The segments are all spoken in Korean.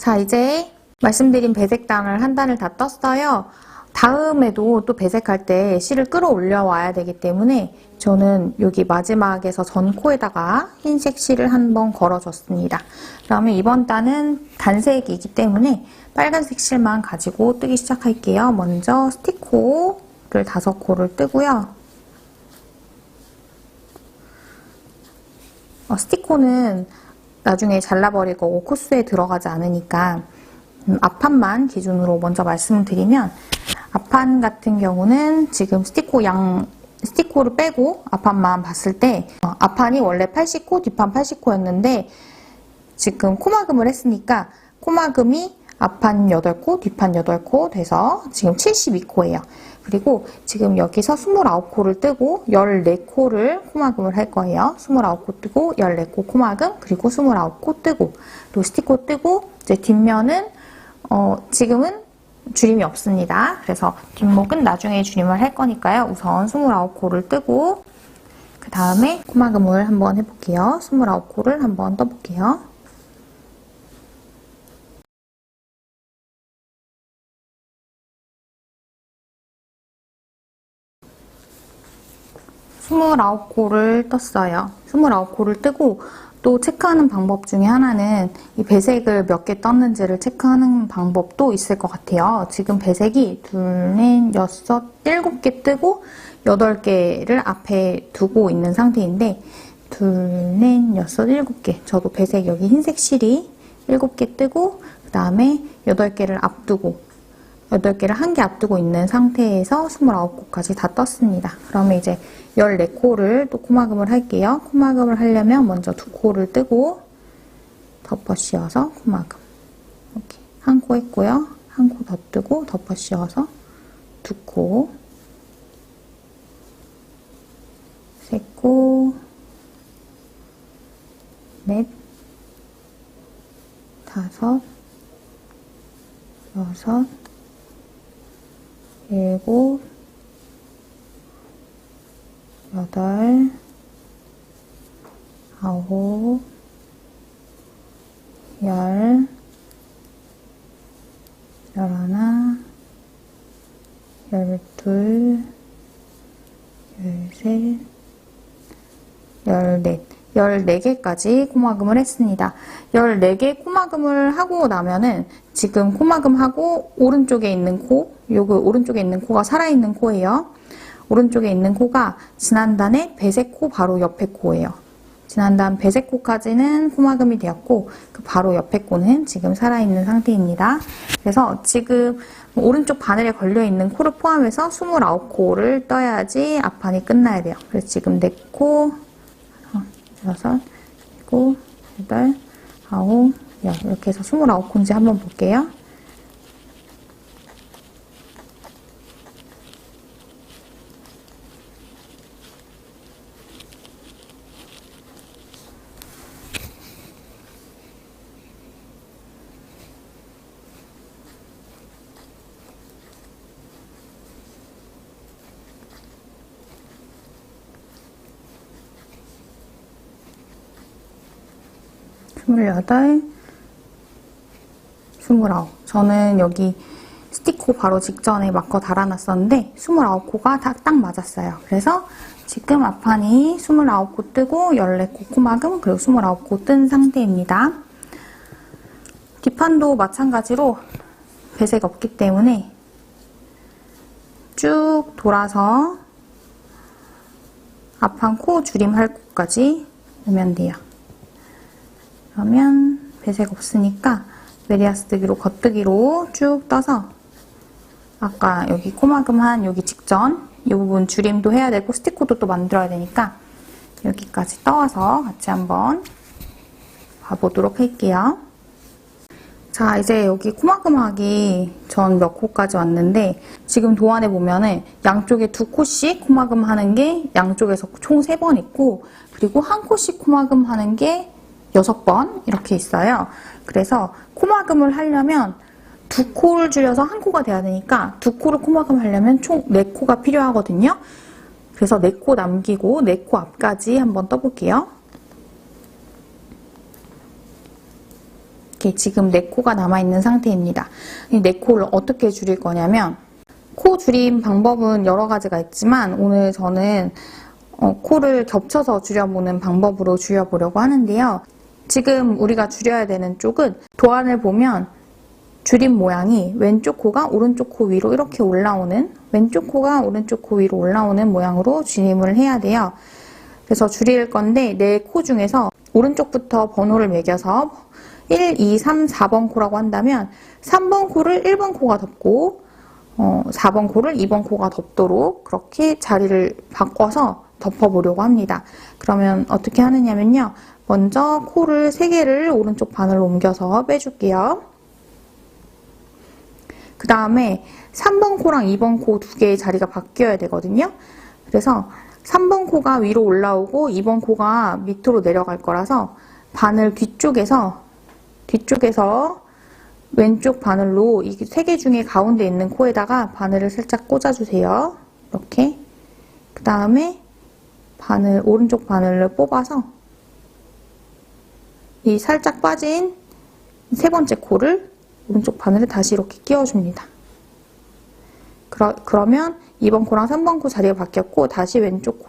자, 이제 말씀드린 배색단을 한 단을 다 떴어요. 다음에도 또 배색할 때 실을 끌어올려 와야 되기 때문에 저는 여기 마지막에서 전 코에다가 흰색 실을 한번 걸어줬습니다. 그러면 이번 단은 단색이기 때문에 빨간색 실만 가지고 뜨기 시작할게요. 먼저 스티코를 5코를 뜨고요. 스티코는 나중에 잘라버릴 거고 코스에 들어가지 않으니까 앞판만 기준으로 먼저 말씀을 드리면, 앞판 같은 경우는 지금 스티코를 빼고 앞판만 봤을 때 앞판이 원래 80코, 뒷판 80코였는데 지금 코막음을 했으니까 코막음이 앞판 8코, 뒷판 8코 돼서 지금 72코예요. 그리고 지금 여기서 29코를 뜨고 14코를 코막음을 할 거예요. 29코 뜨고 14코 코막음, 그리고 29코 뜨고 또 스티코 뜨고, 이제 뒷면은 지금은 줄임이 없습니다. 그래서 뒷목은 나중에 줄임을 할 거니까요. 우선 29코를 뜨고 그 다음에 코막음을 한번 해볼게요. 29코를 한번 떠볼게요. 스물아홉 코를 떴어요. 29코를 뜨고 또 체크하는 방법 중에 하나는 이 배색을 몇 개 떴는지를 체크하는 방법도 있을 것 같아요. 지금 배색이 2, 4, 6, 7개 뜨고 8개를 앞에 두고 있는 상태인데 2, 4, 6, 7개. 저도 배색 여기 흰색 실이 7개 뜨고 그 다음에 8개를 앞두고 8개를 한 개 앞두고 있는 상태에서 29코까지 다 떴습니다. 그러면 이제 14코를 또 코막음을 할게요. 코막음을 하려면 먼저 2코를 뜨고 덮어 씌워서 코막음. 이렇게 한 코 했고요. 한 코 더 뜨고 덮어 씌워서 2코, 3코, 4, 5, 6, 7, 8, 9, 10, 11, 12, 13, 14, 14개까지 코막음을 했습니다. 14개 코막음을 하고 나면은 지금 코막음하고 오른쪽에 있는 코, 요거 오른쪽에 있는 코가 살아있는 코예요. 오른쪽에 있는 코가 지난단의 배색 코 바로 옆에 코예요. 지난단 배색 코까지는 코막음이 되었고 그 바로 옆에 코는 지금 살아있는 상태입니다. 그래서 지금 오른쪽 바늘에 걸려있는 코를 포함해서 29코를 떠야지 앞판이 끝나야 돼요. 그래서 지금 4코, 6, 7, 8, 9, 10 이렇게 해서 29코인지 한번 볼게요. 스물여덟, 29. 저는 여기 스티코 바로 직전에 마커 달아놨었는데 29코가 딱 맞았어요. 그래서 지금 앞판이 29코 뜨고 14코 코막음, 그리고 29코 뜬 상태입니다. 뒷판도 마찬가지로 배색 없기 때문에 쭉 돌아서 앞판 코 줄임 할 코까지 오면 돼요. 그러면 배색 없으니까 메리아스뜨기로 겉뜨기로 쭉 떠서 아까 여기 코막음한 여기 직전 이 부분 줄임도 해야 되고 스티코도 또 만들어야 되니까 여기까지 떠와서 같이 한번 봐보도록 할게요. 자, 이제 여기 코막음하기 전 몇 코까지 왔는데 지금 도안에 보면은 양쪽에 2코씩 코막음 하는 게 양쪽에서 총 3번 있고, 그리고 한 코씩 코막음 하는 게 6번 이렇게 있어요. 그래서 코막음을 하려면 2코를 줄여서 한 코가 돼야 되니까 2코를 코막음 하려면 총 4코가 필요하거든요. 그래서 4코 남기고 4코 앞까지 한번 떠볼게요. 이렇게 지금 4코가 남아있는 상태입니다. 이 4코를 어떻게 줄일 거냐면 코 줄임 방법은 여러 가지가 있지만 오늘 저는 코를 겹쳐서 줄여보는 방법으로 줄여보려고 하는데요. 지금 우리가 줄여야 되는 쪽은 도안을 보면 줄임 모양이 왼쪽 코가 오른쪽 코 위로 이렇게 올라오는, 왼쪽 코가 오른쪽 코 위로 올라오는 모양으로 줄임을 해야 돼요. 그래서 줄일 건데 내 코 중에서 오른쪽부터 번호를 매겨서 1, 2, 3, 4번 코라고 한다면 3번 코를 1번 코가 덮고 4번 코를 2번 코가 덮도록 그렇게 자리를 바꿔서 덮어보려고 합니다. 그러면 어떻게 하느냐면요. 먼저 코를 3개를 오른쪽 바늘로 옮겨서 빼줄게요. 그 다음에 3번 코랑 2번 코 2개의 자리가 바뀌어야 되거든요. 그래서 3번 코가 위로 올라오고 2번 코가 밑으로 내려갈 거라서 바늘 뒤쪽에서 왼쪽 바늘로 이 3개 중에 가운데 있는 코에다가 바늘을 살짝 꽂아주세요. 이렇게. 그 다음에 오른쪽 바늘을 뽑아서 이 살짝 빠진 3번째 코를 오른쪽 바늘에 다시 이렇게 끼워줍니다. 그러면 2번 코랑 3번 코 자리가 바뀌었고 다시 왼쪽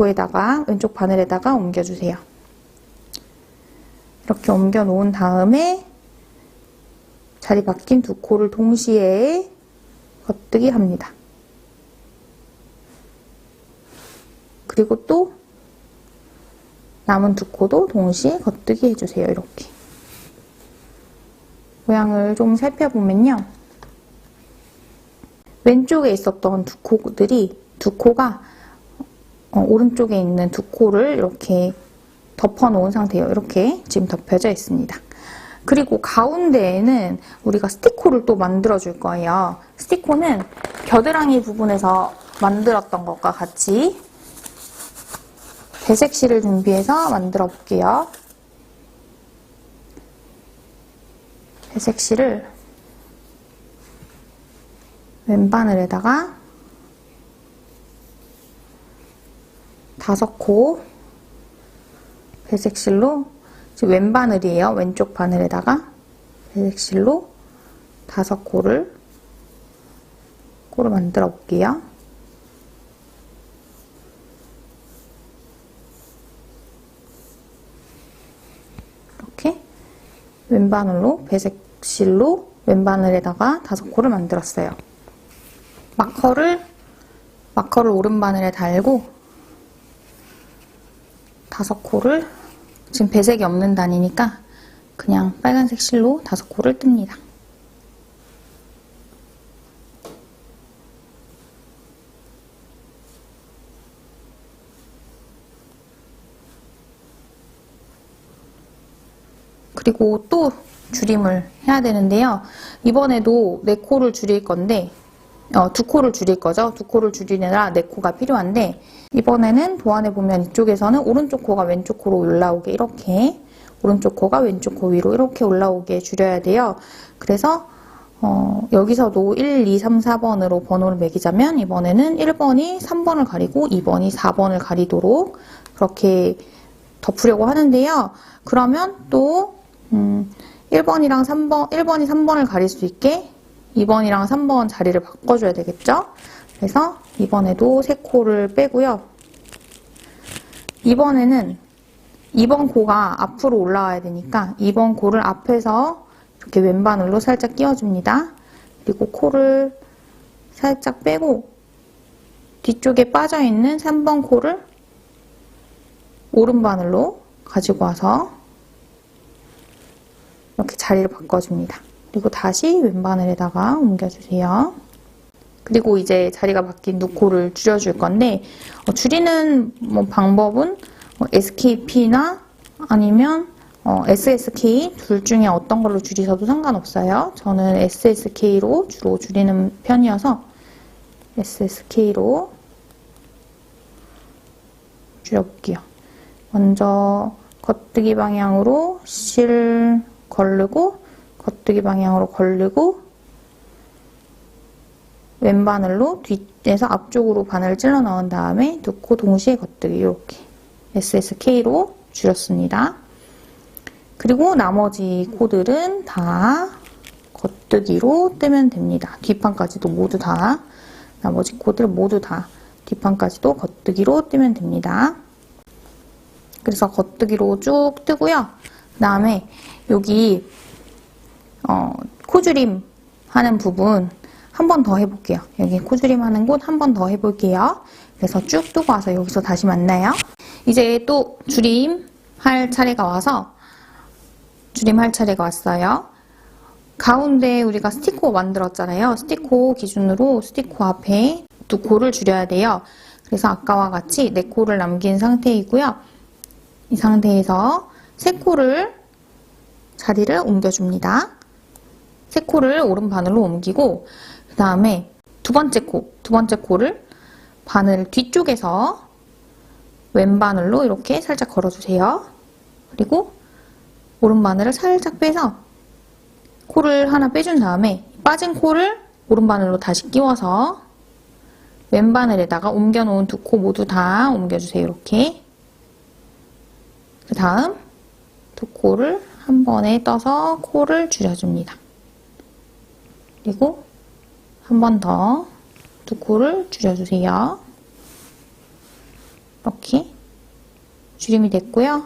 바늘에다가 옮겨주세요. 이렇게 옮겨 놓은 다음에 자리 바뀐 2코를 동시에 겉뜨기 합니다. 그리고 또 남은 2코도 동시에 겉뜨기 해주세요. 이렇게. 모양을 좀 살펴보면요. 왼쪽에 있었던 2코가 오른쪽에 있는 2코를 이렇게 덮어놓은 상태예요. 이렇게 지금 덮여져 있습니다. 그리고 가운데에는 우리가 스티코를 또 만들어줄 거예요. 스티코는 겨드랑이 부분에서 만들었던 것과 같이 배색 실을 준비해서 만들어 볼게요. 배색 실을 왼바늘에다가 5코 배색실로, 지금 왼바늘이에요. 왼쪽 바늘에다가 배색실로 5코를 만들어 볼게요. 이렇게 왼바늘로 배색실로 왼바늘에다가 5코를 만들었어요. 마커를 오른바늘에 달고 5코를, 지금 배색이 없는 단이니까 그냥 빨간색 실로 5코를 뜹니다. 그리고 또 줄임을 해야 되는데요. 이번에도 4코를 줄일 건데 2코를 줄일 거죠. 2코를 줄이느라 4코가 필요한데 이번에는 도안에 보면 이쪽에서는 오른쪽 코가 왼쪽 코로 올라오게 이렇게, 오른쪽 코가 왼쪽 코 위로 이렇게 올라오게 줄여야 돼요. 그래서 여기서도 1, 2, 3, 4번으로 번호를 매기자면 이번에는 1번이 3번을 가리고 2번이 4번을 가리도록 그렇게 덮으려고 하는데요. 그러면 또 1번이 3번을 가릴 수 있게 2번이랑 3번 자리를 바꿔줘야 되겠죠? 그래서 이번에도 3코를 빼고요. 이번에는 2번 코가 앞으로 올라와야 되니까 2번 코를 앞에서 이렇게 왼바늘로 살짝 끼워줍니다. 그리고 코를 살짝 빼고 뒤쪽에 빠져있는 3번 코를 오른바늘로 가지고 와서 이렇게 자리를 바꿔줍니다. 그리고 다시 왼바늘에다가 옮겨주세요. 그리고 이제 자리가 바뀐 2코를 줄여줄 건데 줄이는 방법은 SKP나 아니면 SSK 둘 중에 어떤 걸로 줄이셔도 상관없어요. 저는 SSK로 주로 줄이는 편이어서 SSK로 줄여볼게요. 먼저 겉뜨기 방향으로 실 걸르고 겉뜨기 방향으로 걸르고 왼바늘로 뒤에서 앞쪽으로 바늘을 찔러 넣은 다음에 2코 동시에 겉뜨기, 이렇게 SSK로 줄였습니다. 그리고 나머지 코들은 다 겉뜨기로 뜨면 됩니다. 뒷판까지도 모두 다, 나머지 코들 모두 다 뒷판까지도 겉뜨기로 뜨면 됩니다. 그래서 겉뜨기로 쭉 뜨고요. 그 다음에 여기 코줄임 하는 부분 한 번 더 해볼게요. 여기 코줄임 하는 곳 한 번 더 해볼게요. 그래서 쭉 뜨고 와서 여기서 다시 만나요. 이제 또 줄임 할 차례가 왔어요. 가운데 우리가 스티코 만들었잖아요. 스티코 기준으로 스티코 앞에 두 코를 줄여야 돼요. 그래서 아까와 같이 4코를 남긴 상태이고요. 이 상태에서 3코를 자리를 옮겨줍니다. 3코를 오른바늘로 옮기고 그 다음에 두 번째 코를 바늘 뒤쪽에서 왼바늘로 이렇게 살짝 걸어주세요. 그리고 오른바늘을 살짝 빼서 코를 하나 빼준 다음에 빠진 코를 오른바늘로 다시 끼워서 왼바늘에다가 옮겨놓은 두 코 모두 다 옮겨주세요. 이렇게. 그 다음 두 코를 한 번에 떠서 코를 줄여줍니다. 그리고 한 번 더 두 코를 줄여주세요. 이렇게 줄임이 됐고요.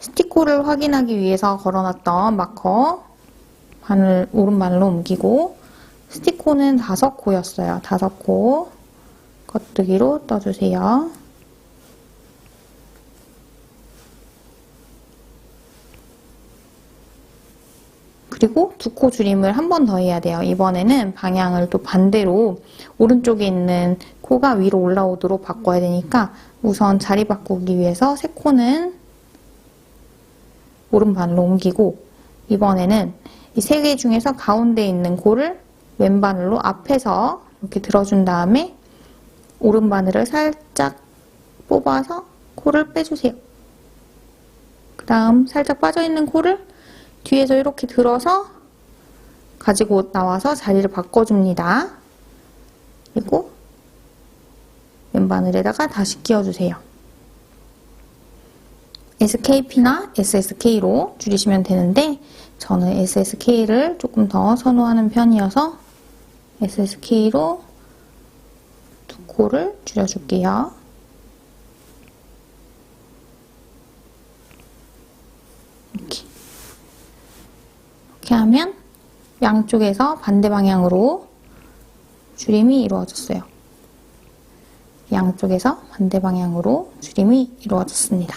스티코를 확인하기 위해서 걸어놨던 마커 오른바늘로 옮기고 스티코는 5코였어요. 5코 겉뜨기로 떠주세요. 그리고 2코 줄임을 한 번 더 해야 돼요. 이번에는 방향을 또 반대로 오른쪽에 있는 코가 위로 올라오도록 바꿔야 되니까 우선 자리 바꾸기 위해서 3코는 오른바늘로 옮기고 이번에는 이 3개 중에서 가운데 있는 코를 왼바늘로 앞에서 이렇게 들어준 다음에 오른바늘을 살짝 뽑아서 코를 빼주세요. 그 다음 살짝 빠져있는 코를 뒤에서 이렇게 들어서 가지고 나와서 자리를 바꿔줍니다. 그리고 왼바늘에다가 다시 끼워주세요. SKP나 SSK로 줄이시면 되는데 저는 SSK를 조금 더 선호하는 편이어서 SSK로 2코를 줄여줄게요. 이렇게 하면 양쪽에서 반대 방향으로 줄임이 이루어졌어요. 양쪽에서 반대 방향으로 줄임이 이루어졌습니다.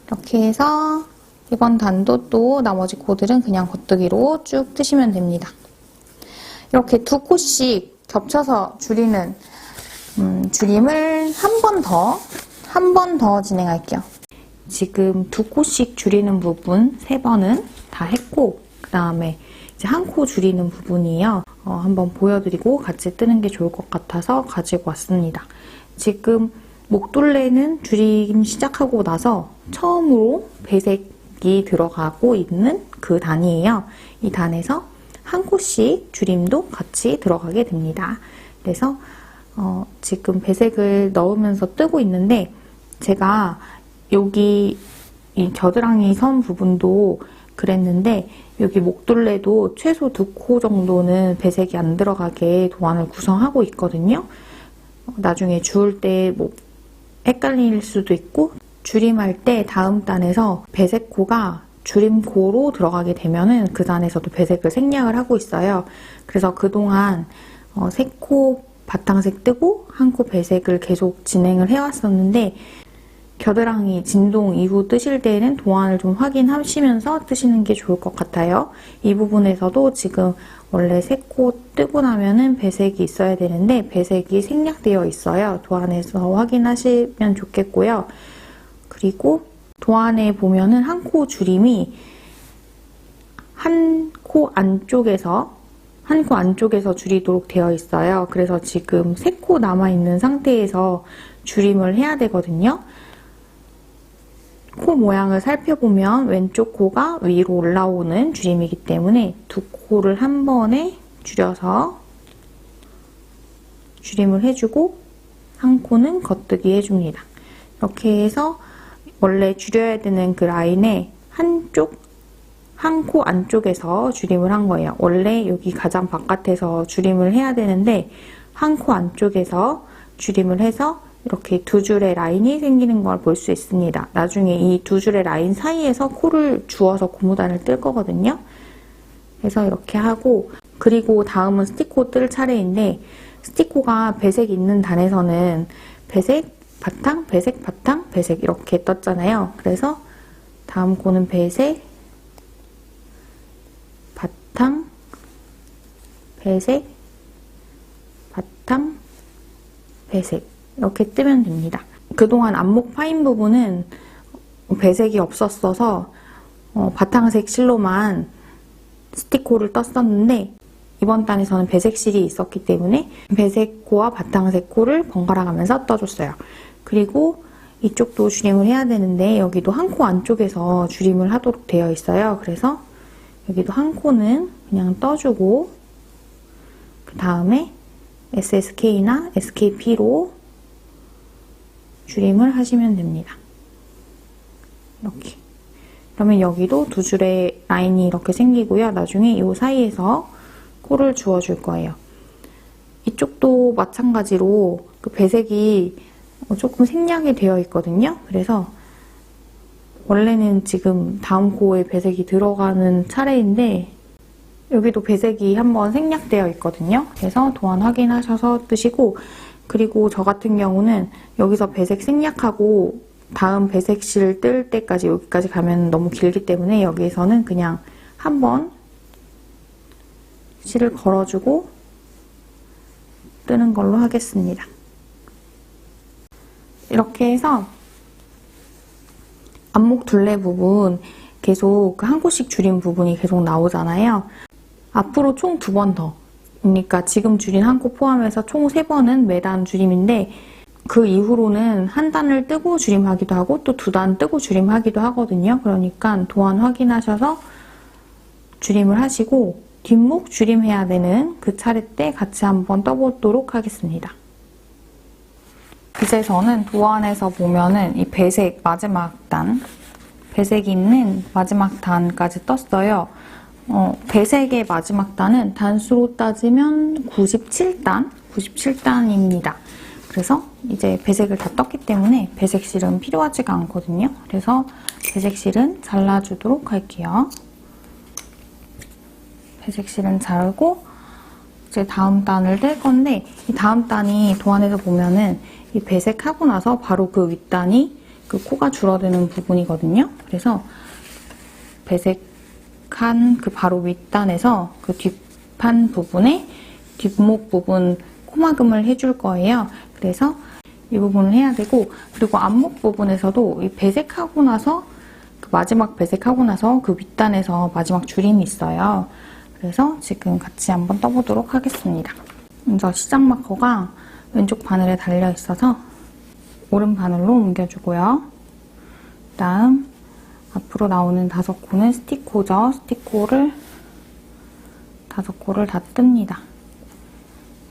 이렇게 해서 이번 단도 또 나머지 코들은 그냥 겉뜨기로 쭉 뜨시면 됩니다. 이렇게 2코씩 겹쳐서 줄이는 줄임을 한 번 더 진행할게요. 지금 2코씩 줄이는 부분 3번은 다 했고 그 다음에 이제 1코 줄이는 부분이에요. 한번 보여드리고 같이 뜨는 게 좋을 것 같아서 가지고 왔습니다. 지금 목둘레는 줄임 시작하고 나서 처음으로 배색이 들어가고 있는 그 단이에요. 이 단에서 1코씩 줄임도 같이 들어가게 됩니다. 그래서 지금 배색을 넣으면서 뜨고 있는데 제가 여기 이 겨드랑이 선 부분도 그랬는데 여기 목둘레도 최소 2코 정도는 배색이 안 들어가게 도안을 구성하고 있거든요. 나중에 주울 때 뭐 헷갈릴 수도 있고 줄임할 때 다음 단에서 배색코가 줄임코로 들어가게 되면은 그 단에서도 배색을 생략을 하고 있어요. 그래서 그동안 3코 바탕색 뜨고 1코 배색을 계속 진행을 해왔었는데 겨드랑이 진동 이후 뜨실 때에는 도안을 좀 확인하시면서 뜨시는 게 좋을 것 같아요. 이 부분에서도 지금 원래 3코 뜨고 나면은 배색이 있어야 되는데 배색이 생략되어 있어요. 도안에서 확인하시면 좋겠고요. 그리고 도안에 보면은 1코 줄임이 한 코 안쪽에서 줄이도록 되어 있어요. 그래서 지금 3코 남아있는 상태에서 줄임을 해야 되거든요. 코 모양을 살펴보면 왼쪽 코가 위로 올라오는 줄임이기 때문에 2코를 한 번에 줄여서 줄임을 해주고 1코는 겉뜨기 해줍니다. 이렇게 해서 원래 줄여야 되는 그 라인에 한 코 안쪽에서 줄임을 한 거예요. 원래 여기 가장 바깥에서 줄임을 해야 되는데 한 코 안쪽에서 줄임을 해서 이렇게 두 줄의 라인이 생기는 걸 볼 수 있습니다. 나중에 이 두 줄의 라인 사이에서 코를 주워서 고무단을 뜰 거거든요. 그래서 이렇게 하고, 그리고 다음은 스티코 뜰 차례인데, 스티코가 배색 있는 단에서는 배색, 바탕, 배색, 바탕, 배색 이렇게 떴잖아요. 그래서 다음 코는 배색, 바탕, 배색, 바탕, 배색 이렇게 뜨면 됩니다. 그동안 안목 파인 부분은 배색이 없었어서 바탕색 실로만 스티코를 떴었는데 이번 단에서는 배색 실이 있었기 때문에 배색 코와 바탕색 코를 번갈아 가면서 떠줬어요. 그리고 이쪽도 줄임을 해야 되는데 여기도 한 코 안쪽에서 줄임을 하도록 되어 있어요. 그래서 여기도 한 코는 그냥 떠주고 그 다음에 SSK나 SKP로 줄임을 하시면 됩니다. 이렇게. 그러면 여기도 두 줄의 라인이 이렇게 생기고요. 나중에 이 사이에서 코를 주워줄 거예요. 이쪽도 마찬가지로 그 배색이 조금 생략이 되어 있거든요. 그래서 원래는 지금 다음 코에 배색이 들어가는 차례인데 여기도 배색이 한번 생략되어 있거든요. 그래서 도안 확인하셔서 뜨시고, 그리고 저 같은 경우는 여기서 배색 생략하고 다음 배색실 뜰 때까지 여기까지 가면 너무 길기 때문에 여기에서는 그냥 한번 실을 걸어주고 뜨는 걸로 하겠습니다. 이렇게 해서 안목 둘레 부분 계속 한 코씩 줄인 부분이 계속 나오잖아요. 앞으로 총 2번 더. 그러니까 지금 줄인 한 코 포함해서 총 3번은 매단 줄임인데 그 이후로는 한 단을 뜨고 줄임하기도 하고 또 2단 뜨고 줄임하기도 하거든요. 그러니까 도안 확인하셔서 줄임을 하시고 뒷목 줄임해야 되는 그 차례 때 같이 한번 떠보도록 하겠습니다. 이제 저는 도안에서 보면은 이 배색 마지막 단, 배색이 있는 마지막 단까지 떴어요. 배색의 마지막 단은 단수로 따지면 97단입니다. 그래서 이제 배색을 다 떴기 때문에 배색실은 필요하지가 않거든요. 그래서 배색실은 잘라주도록 할게요. 배색실은 자르고 이제 다음 단을 뗄 건데 이 다음 단이 도안에서 보면은 이 배색하고 나서 바로 그 윗단이 그 코가 줄어드는 부분이거든요. 그래서 배색한 그 바로 윗단에서 그 뒷판 부분에 뒷목 부분 코막음을 해줄 거예요. 그래서 이 부분을 해야 되고, 그리고 앞목 부분에서도 이 배색하고 나서 그 마지막 배색하고 나서 그 윗단에서 마지막 줄임이 있어요. 그래서 지금 같이 한번 떠보도록 하겠습니다. 먼저 시작 마커가 왼쪽 바늘에 달려 있어서 오른 바늘로 옮겨주고요. 그다음 앞으로 나오는 5코는 스티코죠. 스티코를 5코를 다 뜹니다.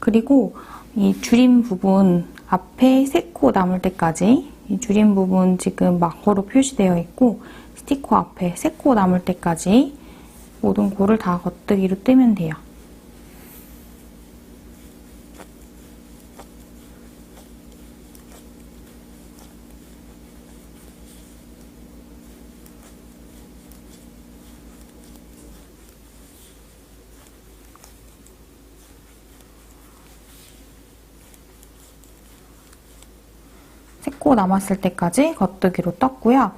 그리고 이 줄임 부분 앞에 3코 남을 때까지, 이 줄임 부분 지금 마커로 표시되어 있고 스티코 앞에 3코 남을 때까지 모든 코를 다 겉뜨기로 뜨면 돼요. 코 남았을 때까지 겉뜨기로 떴고요.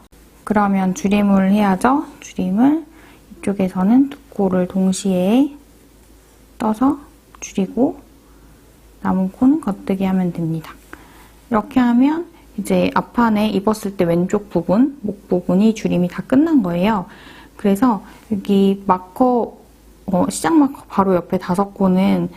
그러면 줄임을 해야죠. 줄임을 이쪽에서는 2코를 동시에 떠서 줄이고 남은 코는 겉뜨기 하면 됩니다. 이렇게 하면 이제 앞판에 입었을 때 왼쪽 부분, 목 부분이 줄임이 다 끝난 거예요. 그래서 여기 마커, 시작 마커 바로 옆에 5코는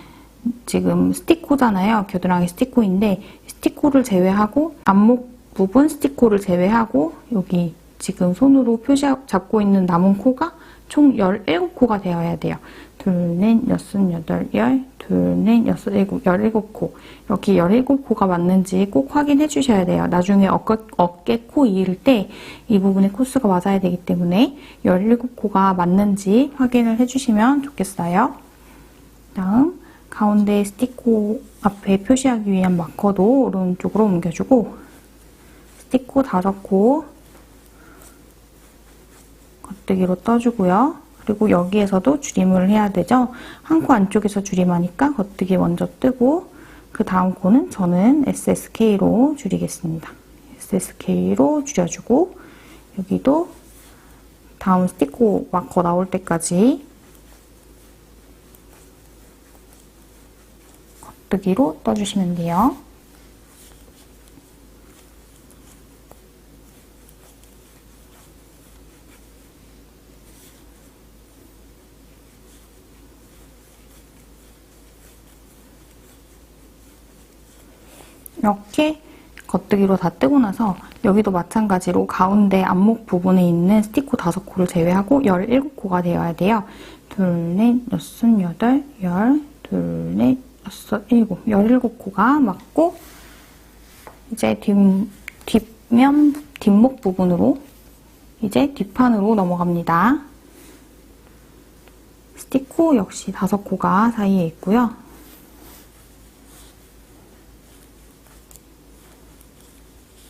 지금 스티코잖아요. 겨드랑이 스티코인데 스티코를 제외하고 앞목 부분 스티코를 제외하고 여기 지금 손으로 잡고 있는 남은 코가 총 17코가 되어야 돼요. 둘, 넷, 여섯, 여덟, 열, 둘, 넷, 여섯, 일곱, 17코. 이렇게 17코가 맞는지 꼭 확인해 주셔야 돼요. 나중에 어깨 코 이을 때 이 부분의 코수가 맞아야 되기 때문에 17코가 맞는지 확인을 해주시면 좋겠어요. 다음, 가운데 스티코 앞에 표시하기 위한 마커도 오른쪽으로 옮겨주고 스티코 5코 겉뜨기로 떠주고요. 그리고 여기에서도 줄임을 해야 되죠. 한 코 안쪽에서 줄임하니까 겉뜨기 먼저 뜨고 그 다음 코는 저는 SSK로 줄이겠습니다. SSK로 줄여주고 여기도 다음 스티코 마커 나올 때까지 겉뜨기로 떠주시면 돼요. 이렇게 겉뜨기로 다 뜨고 나서 여기도 마찬가지로 가운데 안목 부분에 있는 스티코 5코를 제외하고 17코가 되어야 돼요. 둘, 넷, 여섯, 여덟, 열, 둘, 넷, 여섯, 일곱, 17코가 맞고 이제 뒷목 부분으로 이제 뒷판으로 넘어갑니다. 스티코 역시 5코가 사이에 있고요.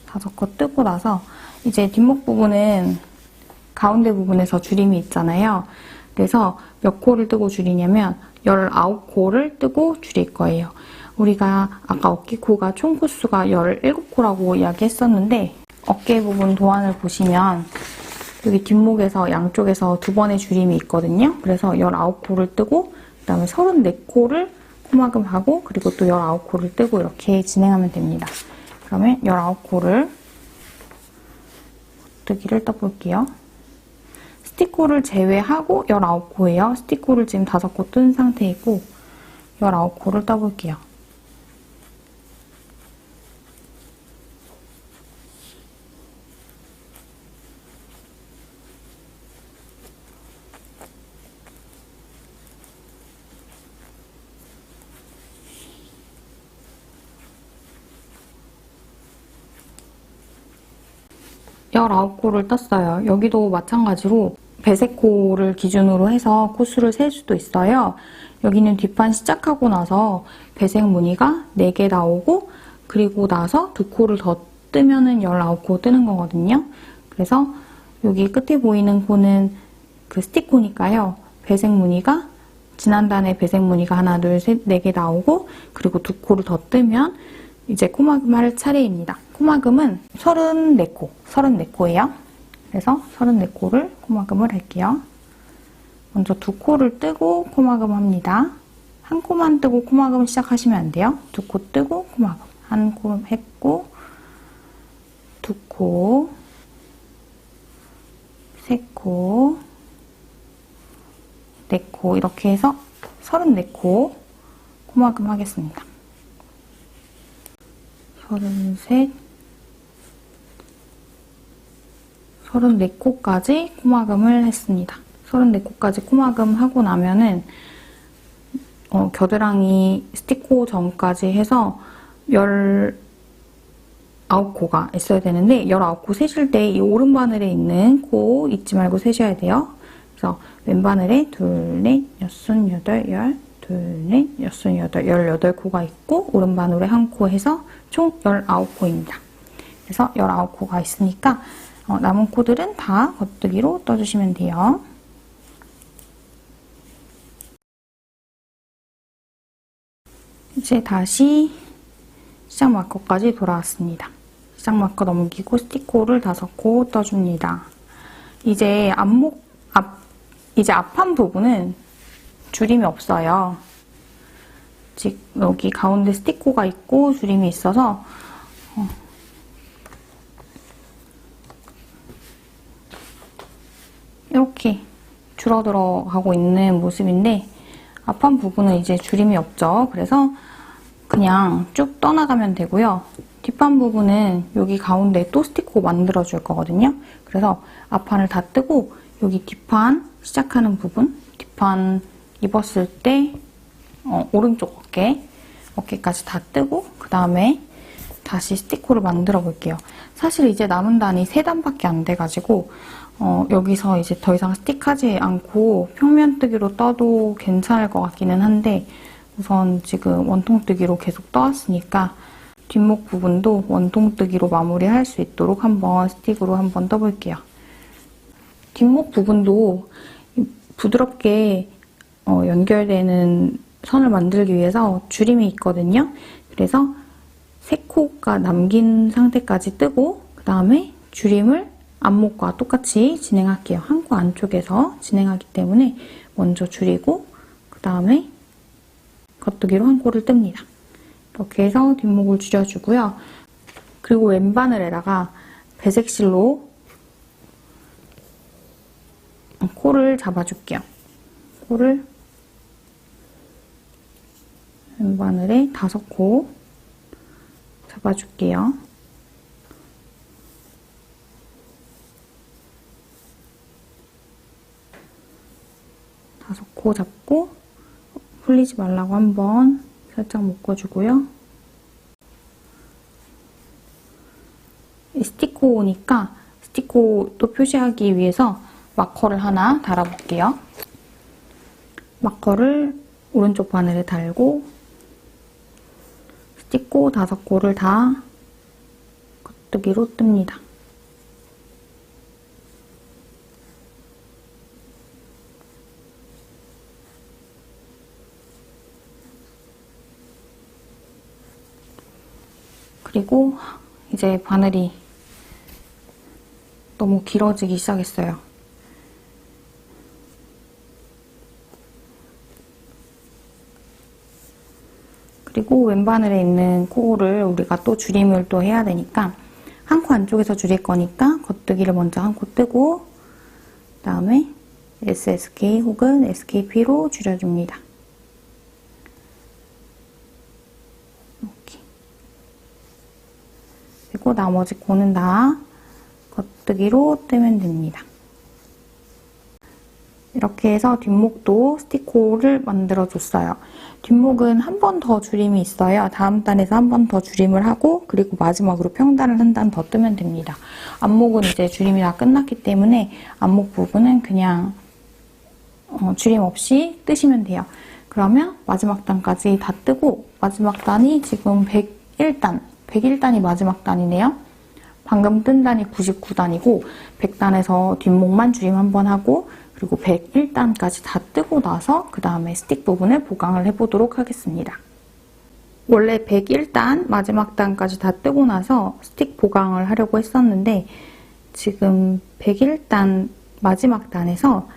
다섯 코 뜨고 나서 이제 뒷목 부분은 가운데 부분에서 줄임이 있잖아요. 그래서 몇 코를 뜨고 줄이냐면 19코를 뜨고 줄일 거예요. 우리가 아까 어깨 코가 총 코수가 17코라고 이야기했었는데 어깨 부분 도안을 보시면 여기 뒷목에서 양쪽에서 2번의 줄임이 있거든요. 그래서 19코를 뜨고 그 다음에 34코를 코막음하고 그리고 또 19코를 뜨고 이렇게 진행하면 됩니다. 그러면 19코를 겉뜨기를 떠볼게요. 스티코를 제외하고 19코예요. 스티코를 지금 5코 뜬 상태이고 19코를 떠볼게요. (19코를) 떴어요. 여기도 마찬가지로 배색코를 기준으로 해서 코수를 셀 수도 있어요. 여기는 뒷판 시작하고 나서 배색 무늬가 4개 나오고 그리고 나서 2코를 더 뜨면은 19코 뜨는 거거든요. 그래서 여기 끝에 보이는 코는 그 스티코니까요. 배색 무늬가 지난단에 배색 무늬가 하나, 둘, 셋, 4개 나오고 그리고 2코를 더 뜨면 이제 코막음 할 차례입니다. 코막음은 34코예요. 그래서 34코를 코막음을 할게요. 먼저 2코를 뜨고 코막음 합니다. 한 코만 뜨고 코막음 시작하시면 안 돼요. 2코 뜨고 코막음. 한 코 했고 2코 3코 4코 이렇게 해서 34코 코막음 하겠습니다. 33 34코까지 코막음을 했습니다. 34코까지 코막음 하고 나면은 겨드랑이 스티코 전까지 해서 19코가 있어야 되는데 19코 세실 때 이 오른 바늘에 있는 코 잊지 말고 세셔야 돼요. 그래서 왼 바늘에 둘, 넷, 여섯, 여덟, 열, 둘, 넷, 여섯, 여덟, 18코가 있고 오른 바늘에 한 코 해서 총 19코입니다. 그래서 19코가 있으니까 남은 코들은 다 겉뜨기로 떠주시면 돼요. 이제 다시 시작 마커까지 돌아왔습니다. 시작 마커 넘기고 스티코를 5코 떠줍니다. 이제 이제 앞판 부분은 줄임이 없어요. 즉 여기 가운데 스티코가 있고 줄임이 있어서 이렇게 줄어들어 가고 있는 모습인데 앞판 부분은 이제 줄임이 없죠. 그래서 그냥 쭉 떠나가면 되고요. 뒷판 부분은 여기 가운데 또 스티코 만들어 줄 거거든요. 그래서 앞판을 다 뜨고 여기 뒷판 시작하는 부분, 뒷판 입었을 때 오른쪽 어깨까지 다 뜨고 그 다음에 다시 스티코를 만들어 볼게요. 사실 이제 남은 단이 3단밖에 안 돼가지고 여기서 이제 더 이상 스틱하지 않고 평면뜨기로 떠도 괜찮을 것 같기는 한데 우선 지금 원통뜨기로 계속 떠왔으니까 뒷목 부분도 원통뜨기로 마무리할 수 있도록 한번 스틱으로 한번 떠볼게요. 뒷목 부분도 부드럽게 연결되는 선을 만들기 위해서 줄임이 있거든요. 그래서 3코가 남긴 상태까지 뜨고 그 다음에 줄임을 앞목과 똑같이 진행할게요. 한 코 안쪽에서 진행하기 때문에 먼저 줄이고 그 다음에 겉뜨기로 한 코를 뜹니다. 이렇게 해서 뒷목을 줄여주고요. 그리고 왼바늘에다가 배색실로 코를 잡아줄게요. 코를 왼바늘에 5코 잡아줄게요. 다섯 코 잡고 풀리지 말라고 한번 살짝 묶어주고요. 스티코니까 스티코 또 표시하기 위해서 마커를 하나 달아볼게요. 마커를 오른쪽 바늘에 달고 스티코 5코를 다 겉뜨기로 뜹니다. 그리고 이제 바늘이 너무 길어지기 시작했어요. 그리고 왼바늘에 있는 코를 우리가 또 줄임을 또 해야 되니까 한 코 안쪽에서 줄일 거니까 겉뜨기를 먼저 한 코 뜨고 그 다음에 SSK 혹은 SKP로 줄여줍니다. 이렇게. 그리고 나머지 코는 다 겉뜨기로 뜨면 됩니다. 이렇게 해서 뒷목도 스티코를 만들어줬어요. 뒷목은 한 번 더 줄임이 있어요. 다음 단에서 한 번 더 줄임을 하고 그리고 마지막으로 평단을 한 단 더 뜨면 됩니다. 앞목은 이제 줄임이 다 끝났기 때문에 앞목 부분은 그냥 줄임 없이 뜨시면 돼요. 그러면 마지막 단까지 다 뜨고 마지막 단이 지금 101단, 101단이 마지막 단이네요. 방금 뜬 단이 99단이고 100단에서 뒷목만 줄임 한번 하고 그리고 101단까지 다 뜨고 나서 그 다음에 스틱 부분을 보강을 해보도록 하겠습니다. 원래 101단 마지막 단까지 다 뜨고 나서 스틱 보강을 하려고 했었는데 지금 101단 마지막 단에서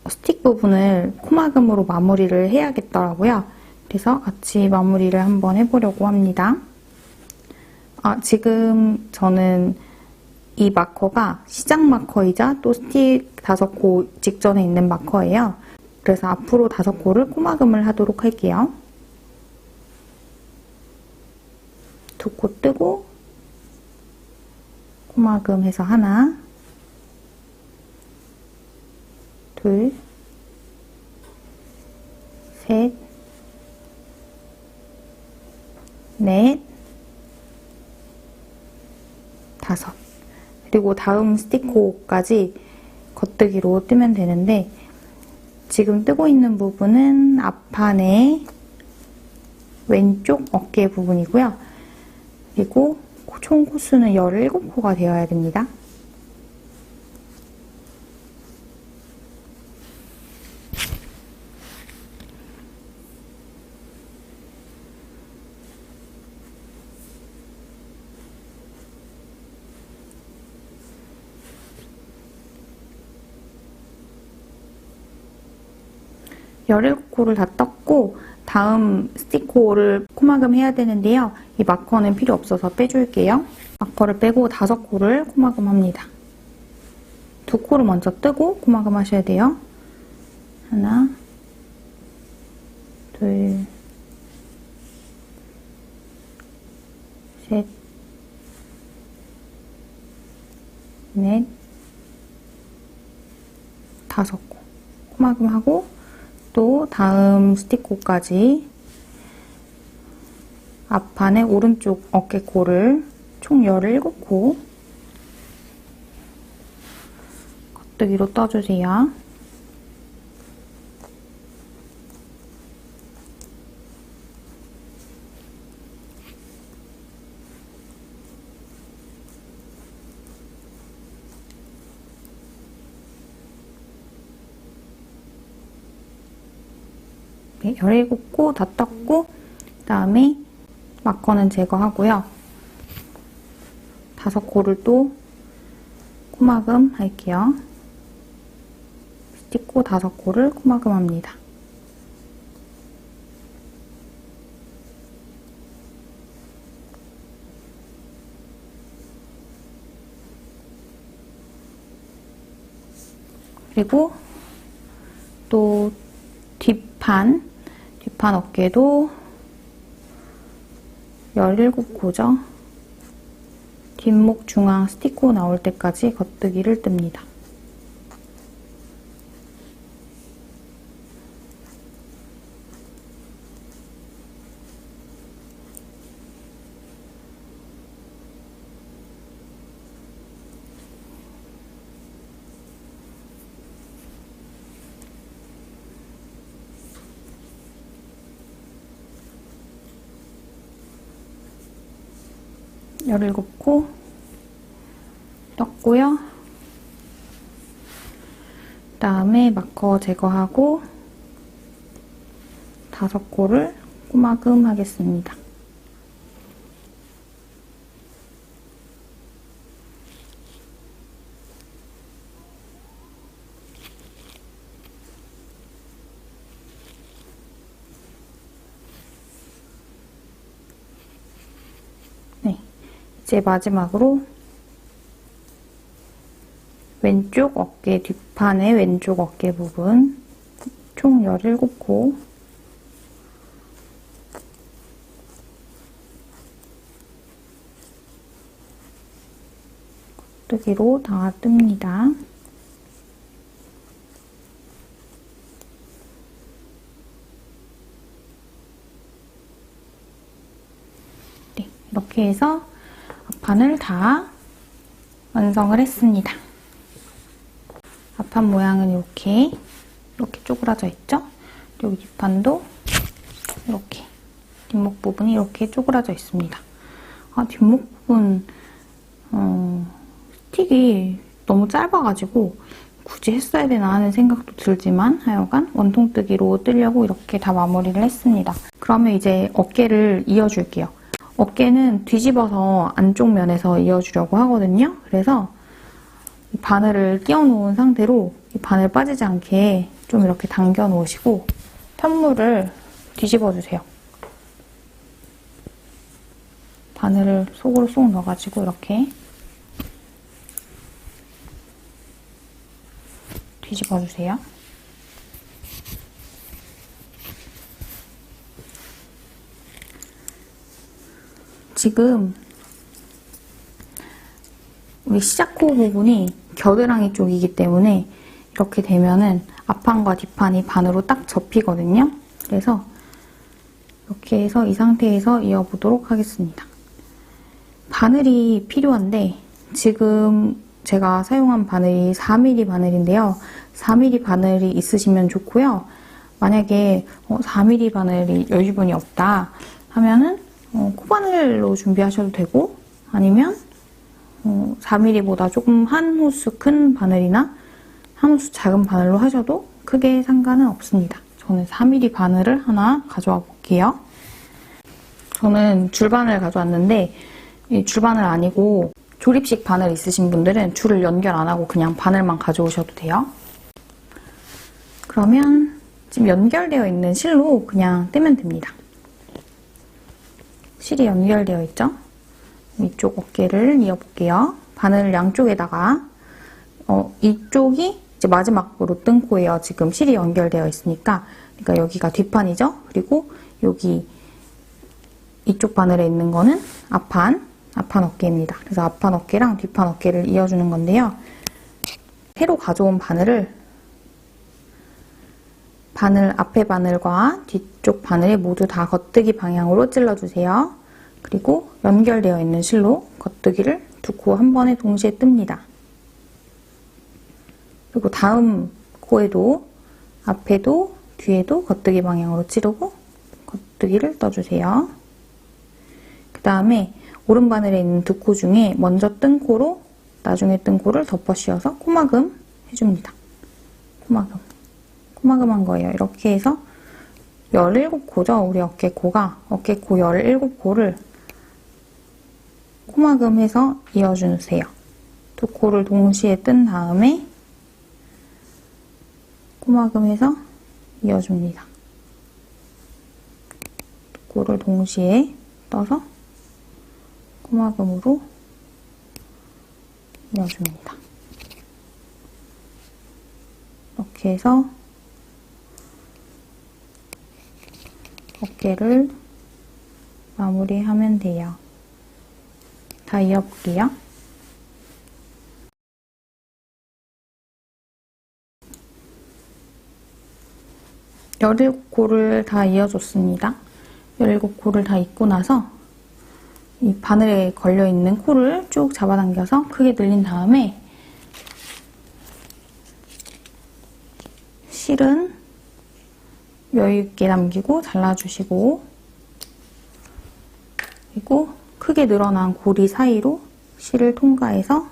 스틱 부분을 코막음으로 마무리를 해야겠더라고요. 그래서 같이 마무리를 한번 해보려고 합니다. 지금 저는 이 마커가 시작 마커이자 또 스틱 5코 직전에 있는 마커예요. 그래서 앞으로 5코를 코막음을 하도록 할게요. 2코 뜨고 코막음 해서 하나, 둘, 셋, 넷, 5. 그리고 다음 스티코까지 겉뜨기로 뜨면 되는데 지금 뜨고 있는 부분은 앞판의 왼쪽 어깨 부분이고요. 그리고 총 코수는 17코가 되어야 됩니다. 열일곱 코를 다 떴고 다음 스티코를 코막음 해야 되는데요. 이 마커는 필요 없어서 빼줄게요. 마커를 빼고 5코를 코막음 합니다. 2코를 먼저 뜨고 코막음 하셔야 돼요. 하나, 둘, 셋, 넷, 5코 코막음하고 또 다음 스티코까지 앞판의 오른쪽 어깨코를 총 17코 겉뜨기로 떠주세요. 네, 17코 다 떴고 그 다음에 마커는 제거하고요. 5코를 또 코막음 할게요. 스티코 5코를 코막음 합니다. 그리고 또 뒷판 어깨도 17코죠. 뒷목 중앙 스티코 나올 때까지 겉뜨기를 뜹니다. 열일곱 코 떴고요. 그다음에 마커 제거하고 5코를 코막음 하겠습니다. 이제 마지막으로 왼쪽 어깨 뒷판의 왼쪽 어깨 부분 총 17코 겉뜨기로 다 뜹니다. 네, 이렇게 해서 앞판을 다 완성을 했습니다. 앞판 모양은 이렇게 쪼그라져 있죠? 여기 뒷판도 이렇게 뒷목 부분이 이렇게 쪼그라져 있습니다. 뒷목 부분 스틱이 너무 짧아가지고 굳이 했어야 되나 하는 생각도 들지만 하여간 원통뜨기로 뜨려고 이렇게 다 마무리를 했습니다. 그러면 이제 어깨를 이어줄게요. 어깨는 뒤집어서 안쪽 면에서 이어주려고 하거든요. 그래서 이 바늘을 끼워 놓은 상태로 이 바늘 빠지지 않게 좀 이렇게 당겨 놓으시고 편물을 뒤집어 주세요. 바늘을 속으로 쏙 넣어가지고 이렇게 뒤집어 주세요. 지금 우리 시작코 부분이 겨드랑이 쪽이기 때문에 이렇게 되면은 앞판과 뒷판이 반으로 딱 접히거든요. 그래서 이렇게 해서 이 상태에서 이어보도록 하겠습니다. 바늘이 필요한데 지금 제가 사용한 바늘이 4mm 바늘인데요. 4mm 바늘이 있으시면 좋고요. 만약에 4mm 바늘이 여유분이 없다 하면은 코바늘로 준비하셔도 되고 아니면 4mm보다 조금 한 호수 큰 바늘이나 한 호수 작은 바늘로 하셔도 크게 상관은 없습니다. 저는 4mm 바늘을 하나 가져와 볼게요. 저는 줄바늘 가져왔는데 이 줄바늘 아니고 조립식 바늘 있으신 분들은 줄을 연결 안 하고 그냥 바늘만 가져오셔도 돼요. 그러면 지금 연결되어 있는 실로 그냥 떼면 됩니다. 실이 연결되어 있죠? 이쪽 어깨를 이어볼게요. 바늘 양쪽에다가 이쪽이 이제 마지막으로 뜬 코예요. 지금 실이 연결되어 있으니까. 그러니까 여기가 뒷판이죠? 그리고 여기 이쪽 바늘에 있는 거는 앞판 어깨입니다. 그래서 앞판 어깨랑 뒷판 어깨를 이어주는 건데요. 새로 가져온 바늘을 바늘, 앞에 바늘과 뒤쪽 바늘에 모두 다 겉뜨기 방향으로 찔러주세요. 그리고 연결되어 있는 실로 겉뜨기를 두 코 한 번에 동시에 뜹니다. 그리고 다음 코에도 앞에도 뒤에도 겉뜨기 방향으로 찌르고 겉뜨기를 떠주세요. 그 다음에 오른 바늘에 있는 두 코 중에 먼저 뜬 코로 나중에 뜬 코를 덮어 씌워서 코막음 해줍니다. 코막음 한 거예요. 이렇게 해서 17코죠. 우리 어깨코가. 어깨코 17코를 코막음해서 이어주세요. 두 코를 동시에 뜬 다음에 코막음해서 이어줍니다. 두 코를 동시에 떠서 코막음으로 이어줍니다. 이렇게 해서 어깨를 마무리하면 돼요. 다 이어볼게요. 열일곱 코를 다 이어줬습니다. 17코를 다 입고 나서 이 바늘에 걸려있는 코를 쭉 잡아당겨서 크게 늘린 다음에 실은 여유있게 남기고 잘라주시고 그리고 크게 늘어난 고리 사이로 실을 통과해서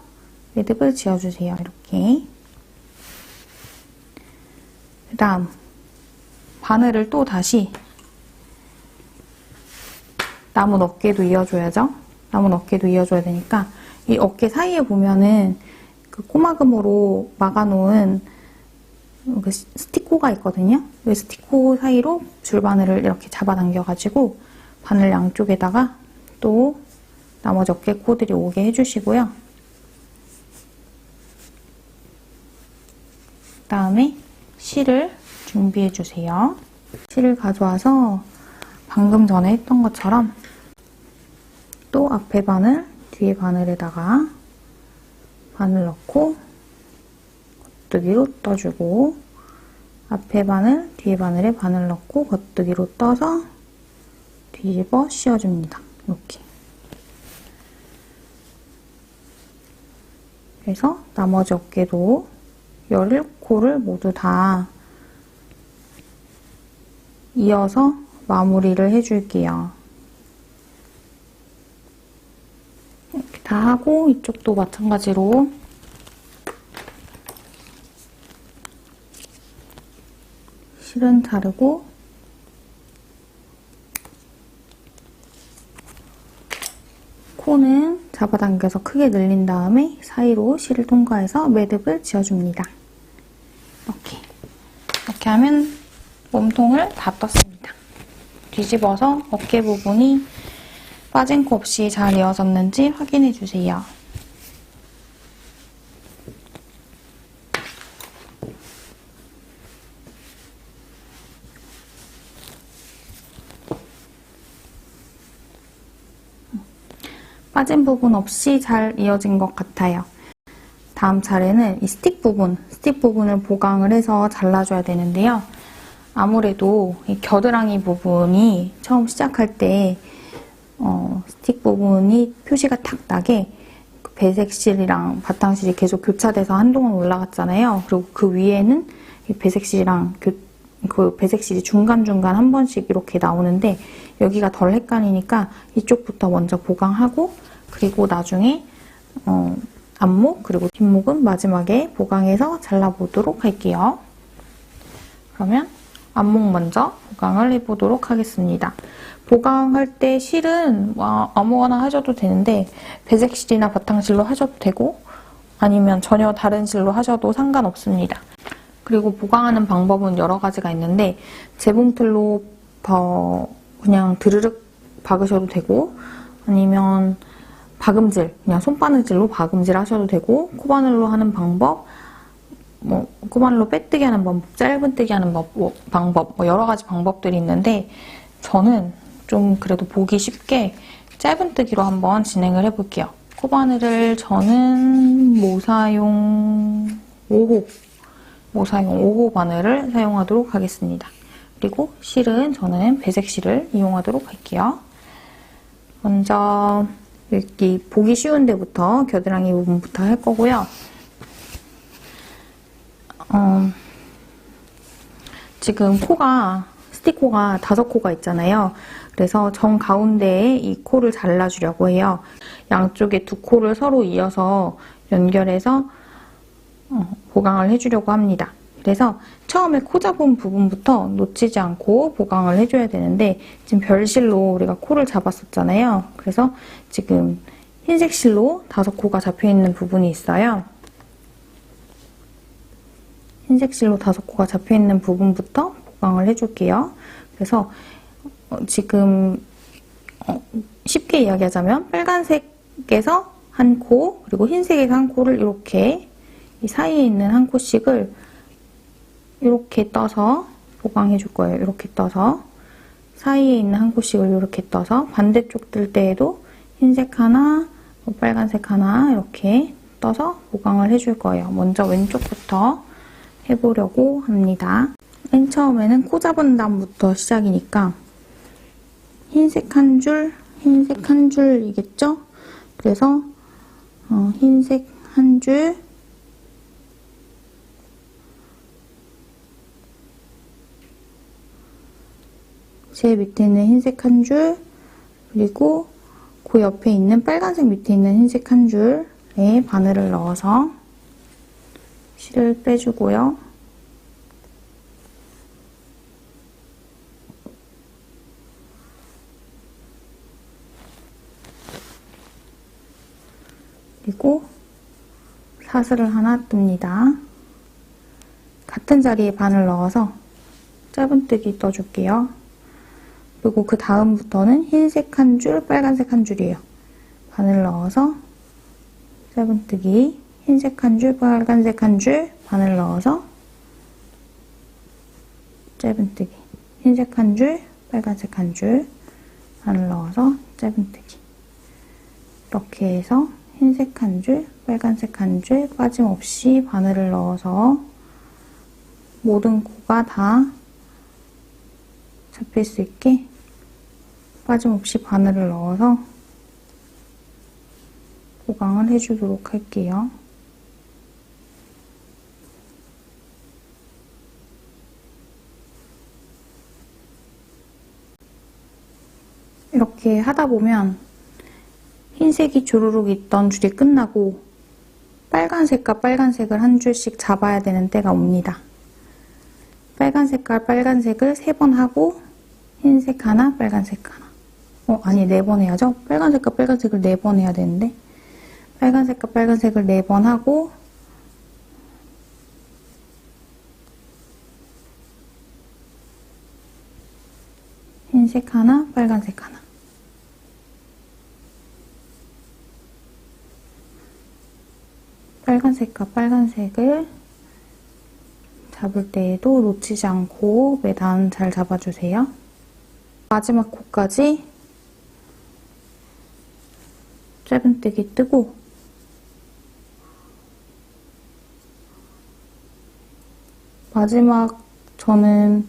매듭을 지어주세요. 이렇게. 그 다음 바늘을 또 다시 남은 어깨도 이어줘야죠. 남은 어깨도 이어줘야 되니까 이 어깨 사이에 보면은 그 코막음으로 막아놓은 그 스티코가 있거든요. 이 스티코 사이로 줄바늘을 이렇게 잡아당겨가지고 바늘 양쪽에다가 또 나머지 어깨 코들이 오게 해주시고요. 그 다음에 실을 준비해주세요. 실을 가져와서 방금 전에 했던 것처럼 또 앞에 바늘, 뒤에 바늘에다가 바늘 넣고 겉뜨기로 떠주고 앞에 바늘, 뒤에 바늘에 바늘 넣고 겉뜨기로 떠서 뒤집어 씌워줍니다. 이렇게. 그래서 나머지 어깨도 17코를 모두 다 이어서 마무리를 해줄게요. 이렇게 다 하고 이쪽도 마찬가지로 실은 자르고 코는 잡아당겨서 크게 늘린 다음에 사이로 실을 통과해서 매듭을 지어줍니다. 이렇게 하면 몸통을 다 떴습니다. 뒤집어서 어깨 부분이 빠진 코 없이 잘 이어졌는지 확인해주세요. 빠진 부분 없이 잘 이어진 것 같아요. 다음 차례는 이 스틱 부분을 보강을 해서 잘라줘야 되는데요. 아무래도 이 겨드랑이 부분이 처음 시작할 때 스틱 부분이 표시가 탁 나게 배색실이랑 바탕실이 계속 교차돼서 한동안 올라갔잖아요. 그리고 그 위에는 이 배색실이랑 그 배색실이 중간중간 한 번씩 이렇게 나오는데 여기가 덜 헷갈리니까 이쪽부터 먼저 보강하고 그리고 나중에 앞목 그리고 뒷목은 마지막에 보강해서 잘라보도록 할게요. 그러면 앞목 먼저 보강을 해보도록 하겠습니다. 보강할 때 실은 아무거나 하셔도 되는데 배색실이나 바탕실로 하셔도 되고 아니면 전혀 다른 실로 하셔도 상관없습니다. 그리고 보강하는 방법은 여러 가지가 있는데 재봉틀로 그냥 드르륵 박으셔도 되고 아니면 박음질, 그냥 손바느질로 박음질 하셔도 되고 코바늘로 하는 방법, 코바늘로 빼뜨기 하는 방법, 짧은뜨기 하는 방법 여러 가지 방법들이 있는데 저는 좀 그래도 보기 쉽게 짧은뜨기로 한번 진행을 해볼게요. 코바늘을 저는 모사용 5호 모사용 5호 바늘을 사용하도록 하겠습니다. 그리고 실은 저는 배색 실을 이용하도록 할게요. 먼저 여기 보기 쉬운 데부터 겨드랑이 부분부터 할 거고요. 지금 스틱코가 5코가 있잖아요. 그래서 정 가운데에 이 코를 잘라주려고 해요. 양쪽에 2코를 서로 이어서 연결해서 보강을 해주려고 합니다. 그래서 처음에 코 잡은 부분부터 놓치지 않고 보강을 해줘야 되는데 지금 별실로 우리가 코를 잡았었잖아요. 그래서 지금 흰색 실로 5코가 잡혀있는 부분이 있어요. 흰색 실로 5코가 잡혀있는 부분부터 보강을 해줄게요. 그래서 지금 쉽게 이야기하자면 빨간색에서 한 코, 그리고 흰색에서 한 코를 이렇게 이 사이에 있는 한 코씩을 이렇게 떠서 보강해 줄 거예요. 이렇게 떠서 사이에 있는 한 코씩을 이렇게 떠서 반대쪽 뜰 때에도 흰색 하나, 빨간색 하나 이렇게 떠서 보강을 해줄 거예요. 먼저 왼쪽부터 해보려고 합니다. 맨 처음에는 코 잡은 다음부터 시작이니까 흰색 한 줄이겠죠? 그래서 흰색 한 줄, 제 밑에 있는 흰색 한 줄, 그리고 그 옆에 있는 빨간색 밑에 있는 흰색 한 줄에 바늘을 넣어서 실을 빼주고요. 그리고 사슬을 하나 뜹니다. 같은 자리에 바늘 넣어서 짧은뜨기 떠줄게요. 그리고 그 다음부터는 흰색 한 줄, 빨간색 한 줄이에요. 바늘 넣어서 짧은뜨기, 흰색 한 줄, 빨간색 한 줄, 바늘 넣어서 짧은뜨기, 흰색 한 줄, 빨간색 한 줄, 바늘 넣어서 짧은뜨기. 이렇게 해서 흰색 한 줄, 빨간색 한 줄 빠짐없이 바늘을 넣어서 모든 코가 다 잡힐 수 있게 빠짐없이 바늘을 넣어서 보강을 해주도록 할게요. 이렇게 하다 보면 흰색이 주르륵 있던 줄이 끝나고 빨간색과 빨간색을 한 줄씩 잡아야 되는 때가 옵니다. 빨간색과 빨간색을 3번 하고 흰색 하나, 빨간색 하나. 아니 4번 해야죠? 빨간색과 빨간색을 4번 해야 되는데 빨간색과 빨간색을 4번 하고 흰색 하나, 빨간색 하나. 빨간색과 빨간색을 잡을 때에도 놓치지 않고 매단 잘 잡아주세요. 마지막 코까지 짧은뜨기 뜨고 마지막 저는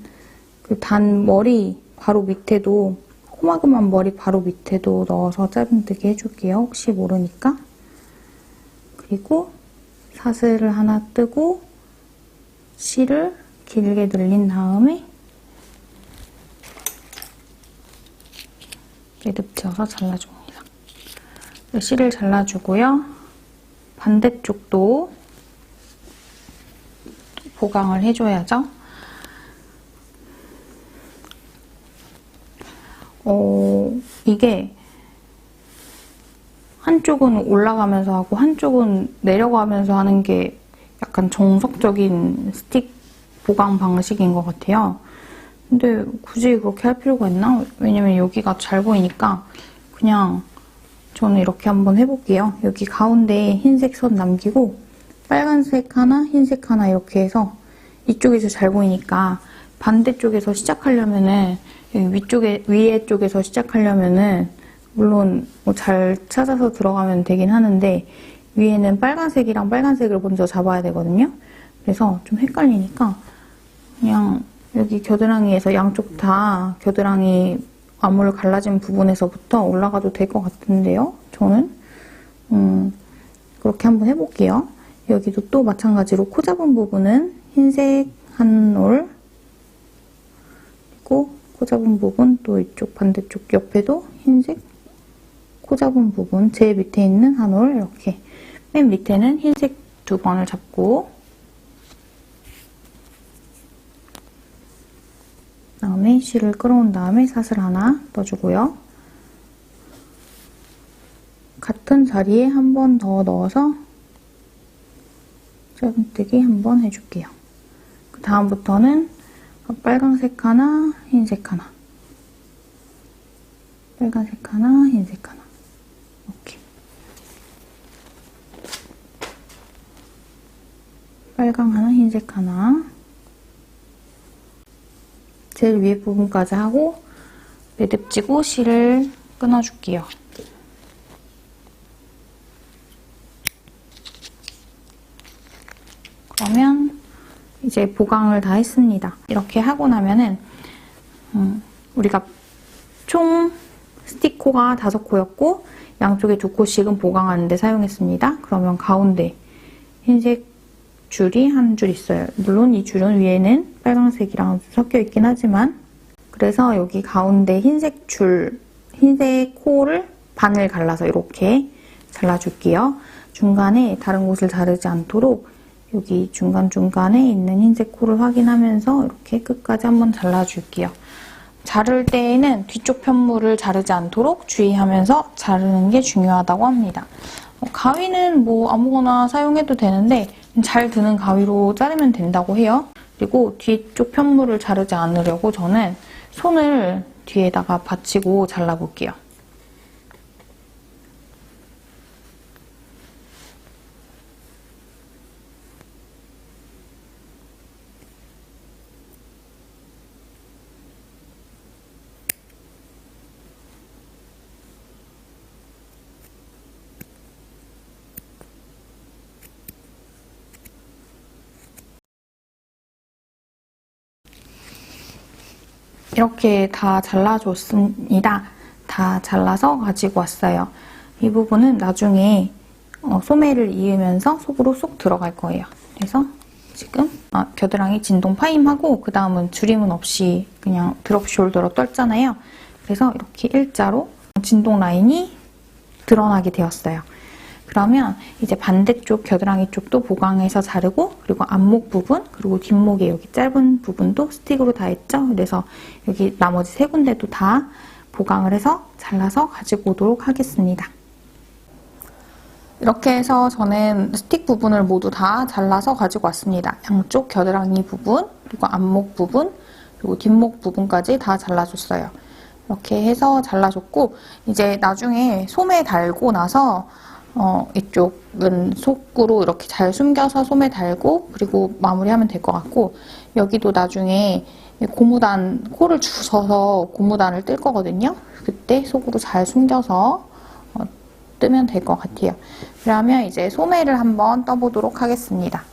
그 단 머리 바로 밑에도 코마그만 머리 바로 밑에도 넣어서 짧은뜨기 해줄게요. 혹시 모르니까. 그리고 사슬을 하나 뜨고 실을 길게 늘린 다음에 매듭 지어서 잘라줍니다. 실을 잘라주고요. 반대쪽도 보강을 해줘야죠. 이게 한쪽은 올라가면서 하고 한쪽은 내려가면서 하는 게 약간 정석적인 스틱 보강 방식인 것 같아요. 근데 굳이 그렇게 할 필요가 있나? 왜냐면 여기가 잘 보이니까 그냥 저는 이렇게 한번 해볼게요. 여기 가운데에 흰색 선 남기고 빨간색 하나, 흰색 하나 이렇게 해서 이쪽에서 잘 보이니까 반대쪽에서 시작하려면은 위에 쪽에서 시작하려면은 물론 뭐 잘 찾아서 들어가면 되긴 하는데 위에는 빨간색이랑 빨간색을 먼저 잡아야 되거든요. 그래서 좀 헷갈리니까 그냥 여기 겨드랑이에서 양쪽 다 겨드랑이 아몰 갈라진 부분에서부터 올라가도 될 것 같은데요. 저는 그렇게 한번 해볼게요. 여기도 또 마찬가지로 코 잡은 부분은 흰색 한 올, 그리고 코 잡은 부분 또 이쪽 반대쪽 옆에도 흰색 코 잡은 부분, 제일 밑에 있는 한 올, 이렇게 맨 밑에는 흰색 2번을 잡고 그다음에 실을 끌어온 다음에 사슬 하나 넣어주고요. 같은 자리에 한 번 더 넣어서 짧은뜨기 한 번 해줄게요. 그 다음부터는 빨강색 하나, 흰색 하나, 빨간색 하나, 흰색 하나, 이렇게 빨강 하나, 흰색 하나, 제일 위에 부분까지 하고 매듭지고 실을 끊어줄게요. 그러면 이제 보강을 다 했습니다. 이렇게 하고 나면은 우리가 총 스티코가 5코였고 양쪽에 2코씩은 보강하는 데 사용했습니다. 그러면 가운데 흰색 줄이 한 줄 있어요. 물론 이 줄은 위에는 빨강색이랑 섞여 있긴 하지만 그래서 여기 가운데 흰색 줄, 흰색 코를 반을 갈라서 이렇게 잘라줄게요. 중간에 다른 곳을 자르지 않도록 여기 중간중간에 있는 흰색 코를 확인하면서 이렇게 끝까지 한번 잘라줄게요. 자를 때에는 뒤쪽 편물을 자르지 않도록 주의하면서 자르는 게 중요하다고 합니다. 가위는 뭐 아무거나 사용해도 되는데 잘 드는 가위로 자르면 된다고 해요. 그리고 뒤쪽 편물을 자르지 않으려고 저는 손을 뒤에다가 받치고 잘라볼게요. 이렇게 다 잘라줬습니다. 다 잘라서 가지고 왔어요. 이 부분은 나중에 소매를 이으면서 속으로 쏙 들어갈 거예요. 그래서 지금 겨드랑이 진동 파임하고 그 다음은 줄임은 없이 그냥 드롭 숄더로 떨잖아요. 그래서 이렇게 일자로 진동 라인이 드러나게 되었어요. 그러면 이제 반대쪽 겨드랑이 쪽도 보강해서 자르고 그리고 앞목 부분 그리고 뒷목에 여기 짧은 부분도 스틱으로 다 했죠. 그래서 여기 나머지 3군데도 다 보강을 해서 잘라서 가지고 오도록 하겠습니다. 이렇게 해서 저는 스틱 부분을 모두 다 잘라서 가지고 왔습니다. 양쪽 겨드랑이 부분 그리고 앞목 부분 그리고 뒷목 부분까지 다 잘라줬어요. 이렇게 해서 잘라줬고 이제 나중에 소매 달고 나서 이쪽은 속으로 이렇게 잘 숨겨서 소매 달고 그리고 마무리하면 될 것 같고 여기도 나중에 고무단 코를 주워서 고무단을 뜰 거거든요. 그때 속으로 잘 숨겨서 뜨면 될 것 같아요. 그러면 이제 소매를 한번 떠보도록 하겠습니다.